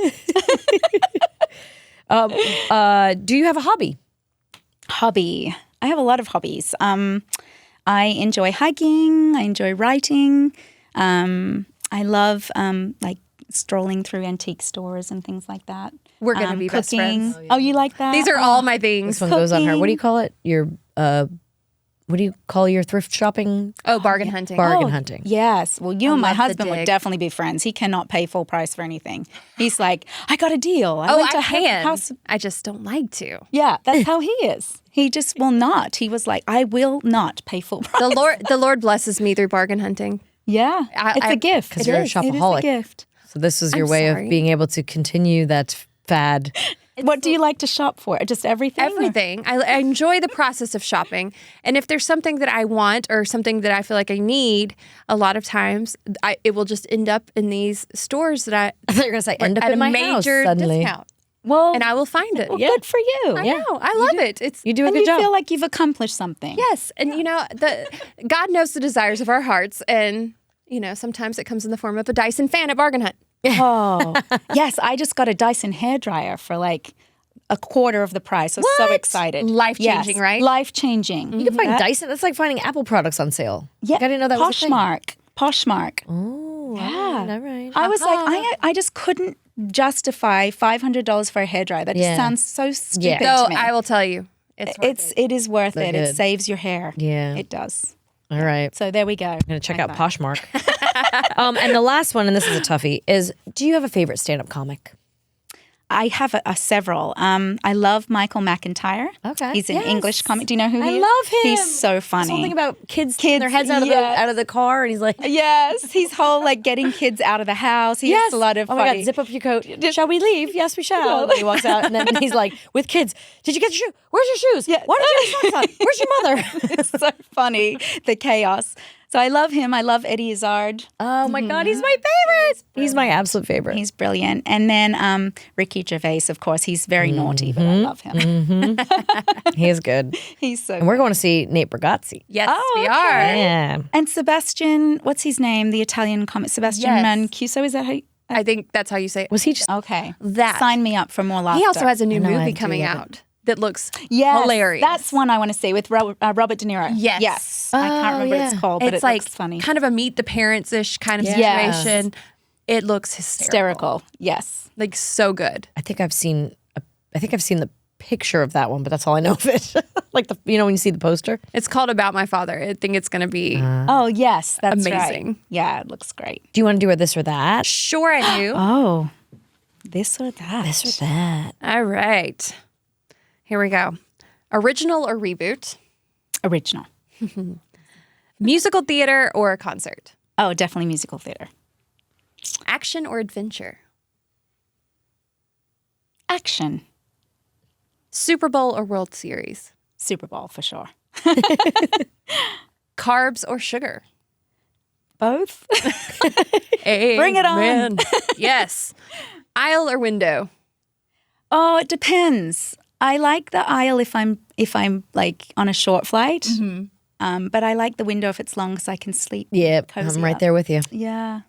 Do you have a hobby? Hobby. I have a lot of hobbies. I enjoy hiking. I enjoy writing. I love like strolling through antique stores and things like that. We're gonna be best cooking. friends. Oh, you like that? These are all my things. This one goes on her. What do you call it? Your what do you call your thrift shopping? Oh, bargain hunting. Bargain hunting. Yes. Well, you and my love the husband would dig. definitely be friends. He cannot pay full price for anything. He's like, I got a deal. Oh, went to I can. House. I just don't like to. Yeah, that's how he is. He just will not. He was like, I will not pay full price. The Lord blesses me through bargain hunting. Yeah, it's a gift. 'Cause you're a It is shopaholic. a gift. So this is your way sorry. of being able to continue that fad. What do you like to shop for? Just everything? or- Everything. I enjoy the process of shopping. And if there's something that I want or something that I feel like I need, a lot of times it will just end up in these stores that I thought you were gonna say end up at in a my major house suddenly. discount. Well, And I will find it. well, good for you. I know. I love it. It's You do a And good you job. feel like you've accomplished something. yes. And you know, God knows the desires of our hearts. And you know, sometimes it comes in the form of a Dyson fan at Bargain Hunt. Oh, yes. I just got a Dyson hairdryer for like a quarter of the price. I was so What? excited. Life-changing, Yes, right? Life-changing. You can find Dyson. That's like finding Apple products on sale. Yeah. Like, I didn't know that was a thing. Poshmark. Oh, Yeah. all right. I was like, I just couldn't justify $500 for a hairdryer. That Yeah. just sounds so stupid So to me. I will tell you, It is worth it. good. It saves your hair. Yeah. It does. All right. So there we go. I'm gonna check out Poshmark. And the last one, and this is a toughie, is do you have a favorite stand-up comic? I have several. I love Michael McIntyre. Okay. He's an Yes. English comic. Do you know who he is? I love him. He's so funny. This whole thing about kids sticking their heads out of yes. the car, and he's like, Yes, his whole like getting kids out of the house. He has a lot of oh my funny. God, zip up your coat. Shall we leave? Yes, we shall. And then he walks out, and then he's like, with kids, did you get your shoe? Where's your shoes? Yeah. Why don't you have socks on? Where's your mother? It's so funny, the chaos. So I love him. I love Eddie Izzard. Oh my God, he's my favorite. He's my absolute favorite. He's brilliant. And then Ricky Gervais, of course. He's very naughty, but I love him. He is good. He's so And we're going to see Nate Bargatze. yes, Oh, we okay. are. Yeah. And Sebastian, what's his name? The Italian comic, Sebastian Yes. Mancuso. Is that how you... I think that's how you say it. Was he just Okay. That. Sign me up for more laughter. He also has a new No, I movie do coming love it. out that looks Yes, hilarious. That's one I want to see with Robert De Niro. Yes. Yes. I can't remember what yeah. it's called, but it's it like looks funny. kind of a Meet the Parents-ish kind of Yes. situation. It looks hysterical. Yes. Like so good. I think I've seen the picture of that one, but that's all I know of it. Like when you see the poster. It's called About My Father. I think it's going to be Oh, yes. That's Amazing. right. Yeah, it looks great. Do you want to do a this or that? sure I do. Oh, this or that? This or that. All right. Here we go. Original or reboot? Original. Musical theater or a concert? Oh, definitely musical theater. Action or adventure? Action. Super Bowl or World Series? Super Bowl for sure. Carbs or sugar? Both. Bring it on. Amen. Yes. Aisle or window? Oh, it depends. I like the aisle if I'm like on a short flight. But I like the window if it's long because I can sleep. Yeah, cozy I'm right up. there with you. Yeah.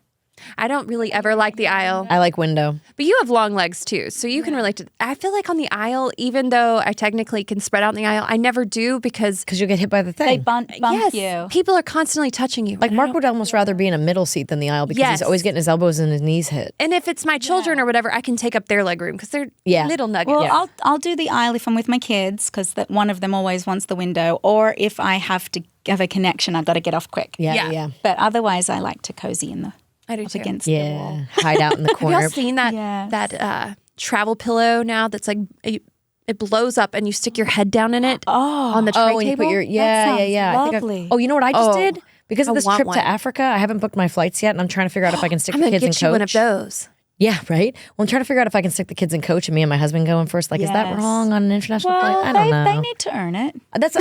I don't really ever like the aisle. I like window. But you have long legs too, so you can relate to. I feel like on the aisle, even though I technically can spread out in the aisle, I never do because Because you'll get hit by the They thing. bump you. people are constantly touching you. Like Mark would almost rather be in a middle seat than the aisle because Yes. he's always getting his elbows and his knees hit. And if it's my children or whatever, I can take up their leg room because they're Yeah. little nuggets. Well, I'll do the aisle if I'm with my kids because that one of them always wants the window, or if I have to have a connection, I've got to get off quick. Yeah. But otherwise, I like to cozy in the I do up too. against the wall. Yeah. Hide out in the Have corner. y'all seen that Yes. that travel pillow now that's like it blows up and you stick your head down in it on the tray Oh, and you table? put your sounds I think lovely. oh, you know what I just did? Because of I this want trip one. to Africa, I haven't booked my flights yet, and I'm trying to figure out if I can stick I'm the gonna kids in get you coach. one of those. Yeah, right. Well, I'm trying to figure out if I can stick the kids in coach and me and my husband going first. Like, is that Yes. wrong on an international flight? Well, I don't know. they need to earn it. That's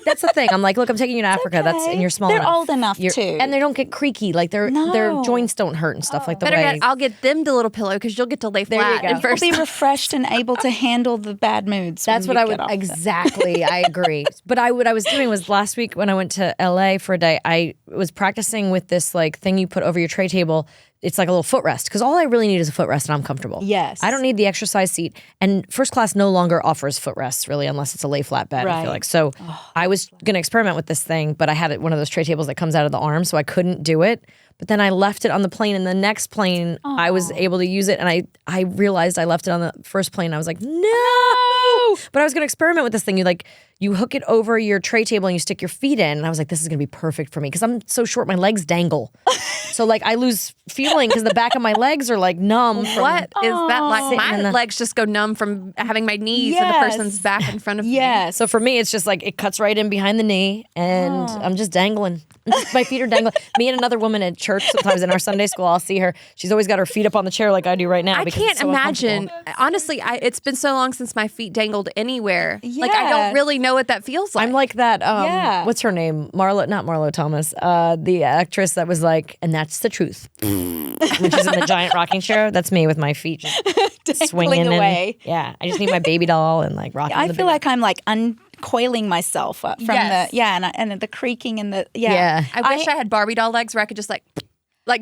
that's the thing. I'm like, look, I'm taking you to Africa. That's okay. and you're small They're enough. old enough, too. and they don't get creaky. Like their No. joints don't hurt and stuff like the Better way. yet, I'll get them the little pillow because you'll get to lay you flat go. in We'll first. Be refreshed and able to handle the bad moods. That's when what you I would get off the- exactly. I agree. But what I was doing was last week when I went to LA for a day, I was practicing with this like thing you put over your tray table. It's like a little footrest because all I really need is a footrest and I'm comfortable. Yes. I don't need the exercise seat. And first class no longer offers footrests really unless it's a lay flat bed. I Right. feel like so. I was going to experiment with this thing, but I had one of those tray tables that comes out of the arm, so I couldn't do it. But then I left it on the plane, and the next plane I was able to use it. And I realized I left it on the first plane. I was like, no. But I was going to experiment with this thing. You hook it over your tray table and you stick your feet in. And I was like, this is going to be perfect for me because I'm so short, my legs dangle. So like I lose feeling because the back of my legs are like numb. From, What is that like? Sitting My in the- legs just go numb from having my knees in the Yes. person's back in front of me. Yes. So for me, it's just like it cuts right in behind the knee, and I'm just dangling. My feet are dangling. Me and another woman at church sometimes in our Sunday school, I'll see her. She's always got her feet up on the chair like I do right now. I because can't it's so imagine. uncomfortable. Honestly, it's been so long since my feet dangled anywhere. Like I Yeah. don't really know what that feels like. I'm like that. Yeah. What's her name? Not Marlo Thomas. The actress that was like, and that's the truth. When she's in the giant rocking chair, that's me with my feet just swinging away. Yeah, I just need my baby doll and like rocking. I the feel baby. like I'm like uncoiling myself from Yes. the and the creaking and the Yeah. I wish I had Barbie doll legs where I could just like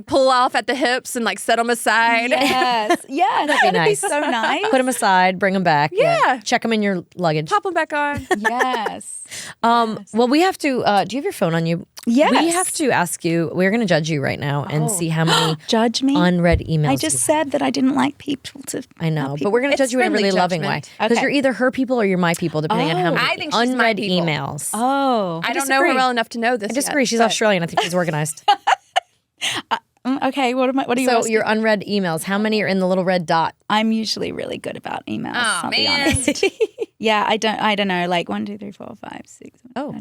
pull off at the hips and like set them aside. Yes, yeah, that'd nice. be so nice. Put them aside, bring them back. Yeah. Check them in your luggage. Pop them back on. Yes. Well, we have to. Do you have your phone on you? Yes. We have to ask you. We're going to judge you right now and see how many Judge me. unread emails. I just said that I didn't like people to. I know, but we're going to It's judge you in a really friendly loving way judgment. because Okay. you're either her people or you're my people, depending on how many I think she's my unread people. emails. Oh. I don't know her disagree. well enough to know this. I disagree. Yet, She's but- Australian. I think she's organized. Okay. What are you? So asking? your unread emails. How many are in the little red dot? I'm usually really good about emails. Oh, I'll be man. honest. Yeah, I don't know. Like 1, 2, 3, 4, 5, 6. Oh.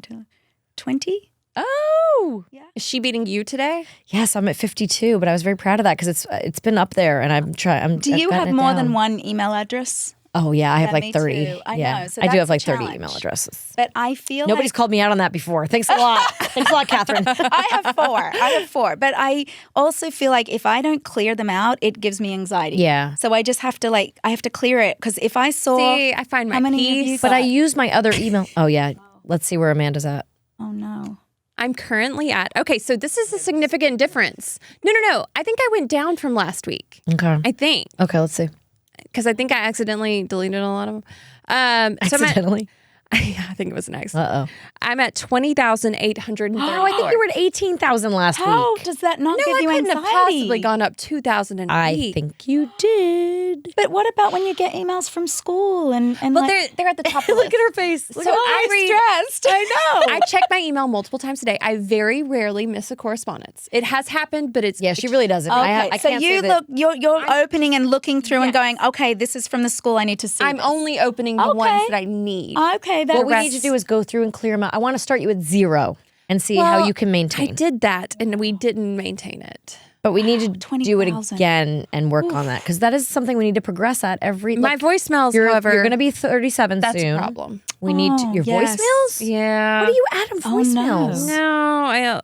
20. Oh. Is she beating you today? Yes, I'm at 52, but I was very proud of that because it's been up there, and I'm trying. Do you have more than one email address? Oh yeah, I have Yeah, like me 30. too. I yeah, know, so I do that's have a like 30 challenge. email addresses. But I feel Nobody's like called me out on that before. Thanks a lot. Thanks a lot, Catherine. I have 4. But I also feel like if I don't clear them out, it gives me anxiety. Yeah. So I just have to I have to clear it because if I saw See, I find my how many of you peace. But I got- use my other email. Oh yeah, let's see where Amanda's at. Oh no. I'm currently at. Okay, so this is a significant difference. No. I think I went down from last week. Okay. I think Okay, let's see. because I think I accidentally deleted a lot of them. So I'm at, Accidentally. yeah, I think it was an accident. Uh oh. I'm at 20,834. Oh, I think you were at 18,000 last How week. does that not No, give I you couldn't anxiety? have possibly gone up 2,008. I think you did. But what about when you get emails from school and Well, like, they're at the top of the Look list. at her face. So I read. stressed. I know. I check my email multiple times a day. I very rarely miss a correspondence. It has happened, but it's Yeah, she really doesn't. Okay, I so can't you say that. look, you're opening and looking through and Yes. going, okay, this is from the school. I need to see. I'm this. only opening the Okay. ones that I need. Okay, that What we rest- need to do is go through and clear them out. I want to start you at 0 and see how Well, you can I maintain. did that, and we didn't maintain it. But we need to do it 20,000. again and work on that because that is something we need to progress at every. My like, voicemails, you're however, going to be 37 that's soon. a problem. We need to, your yes. voicemails. Yeah. What are you at in Oh, no. voicemails? No,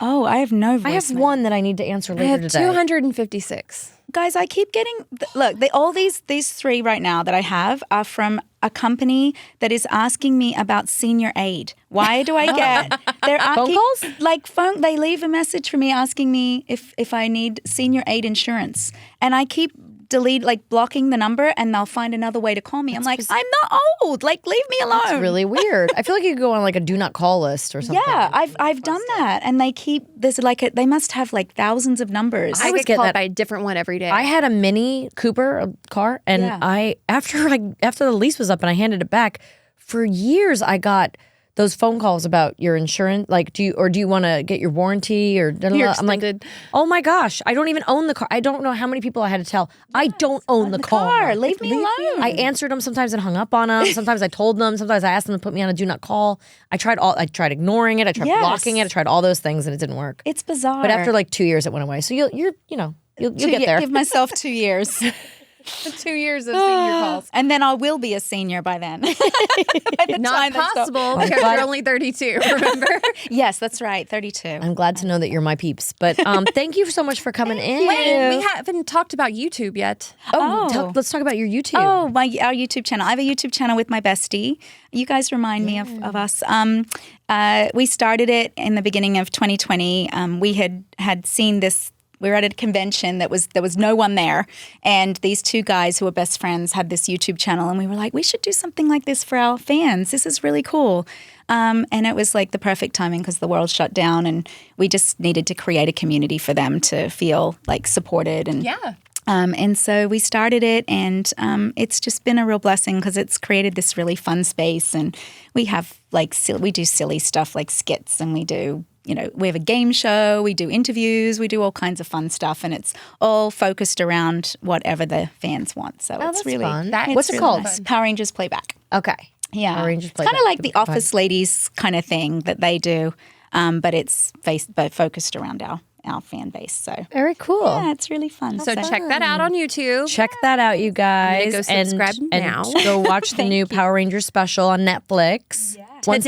Oh, I have no voice. I have one that I need to answer I later have today. 256. guys, I keep getting look. All these 3 right now that I have are from a company that is asking me about senior aid. Why do I get they're asking, phone calls? They leave a message for me asking me if I need senior aid insurance, and I keep blocking the number, and they'll find another way to call me. I'm like, I'm not old. Like, leave me alone. It's really weird. I feel like you could go on like a do not call list or something. Yeah, I've done that, and they keep they must have like thousands of numbers. I get called by a different one every day. I had a Mini Cooper, a car, and after the lease was up and I handed it back, for years I got those phone calls about your insurance, like do you want to get your warranty or I'm like, oh my gosh, I don't even own the car. I don't know how many people I had to tell. I don't own the car. Leave me alone. I answered them sometimes and hung up on them. Sometimes I told them. Sometimes I asked them to put me on a do not call. I tried ignoring it. I tried blocking it. I tried all those things and it didn't work. It's bizarre. But after like 2 years, it went away. So you'll get there. Give myself 2 years. 2 years of senior calls. And then I will be a senior by then. Not possible because you're only 32, remember? Yes, that's right, 32. I'm glad to know that you're my peeps. But thank you so much for coming in. Wait, we haven't talked about YouTube yet. Let's talk about your YouTube. Oh, our YouTube channel. I have a YouTube channel with my bestie. You guys remind me of us. We started it in the beginning of 2020. We had seen this. We were at a convention there was no one there, and these 2 guys who were best friends had this YouTube channel, and we were like, we should do something like this for our fans. This is really cool. And it was like the perfect timing because the world shut down, and we just needed to create a community for them to feel like supported. And and so we started it, and it's just been a real blessing because it's created this really fun space, and we have we do silly stuff like skits, and we do. We have a game show, we do interviews, we do all kinds of fun stuff, and it's all focused around whatever the fans want. So it's really fun. What's it called? Nice. Power Rangers Playback. Okay. Yeah. Power Rangers It's kind Playback. of like the Office Ladies kind of thing that they do, but it's focused around our fan base. So very cool. Yeah, it's really fun. So check that out on YouTube. Check that out, you guys. Go subscribe now. And go watch the new Power Rangers special on Netflix. Yeah. Once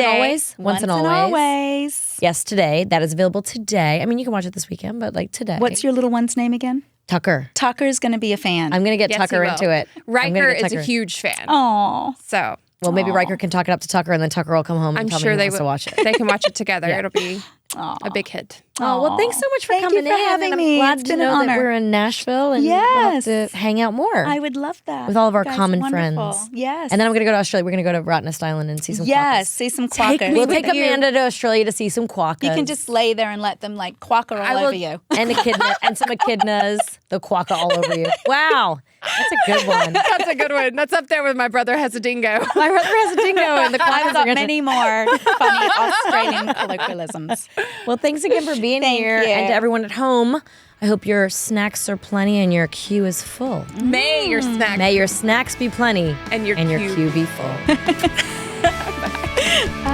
and always. Yes, today. That is available today. I mean, you can watch it this weekend, but like today. What's your little one's name again? Tucker. Tucker's going to be a fan. I'm going to get Tucker into it. Riker is a huge fan. Oh. So. Well, maybe Riker can talk it up to Tucker, and then Tucker will come home and tell me he wants to watch it. They can watch it together. It'll be a big hit. Oh, well, thanks so much for coming in. Having me. I'm glad it's to been know an honor. that we're in Nashville and we'll have to hang out more. I would love that. With all of our common friends. Yes. And then I'm going to go to Australia. We're going to go to Rottnest Island and see some quokkas. See some quokkas. We'll take Amanda to Australia to see some quokkas. You can just lay there and let them like quokka all over you. And some echidnas, the quokka all over you. Wow. That's a good one. That's a good one. That's up there with my brother has a dingo. My brother has a dingo and the quokkas I've got many more funny Australian colloquialisms. Well, thanks again for being here. And to everyone at home, I hope your snacks are plenty and your queue is full. May your snacks be plenty and your queue be full. Bye.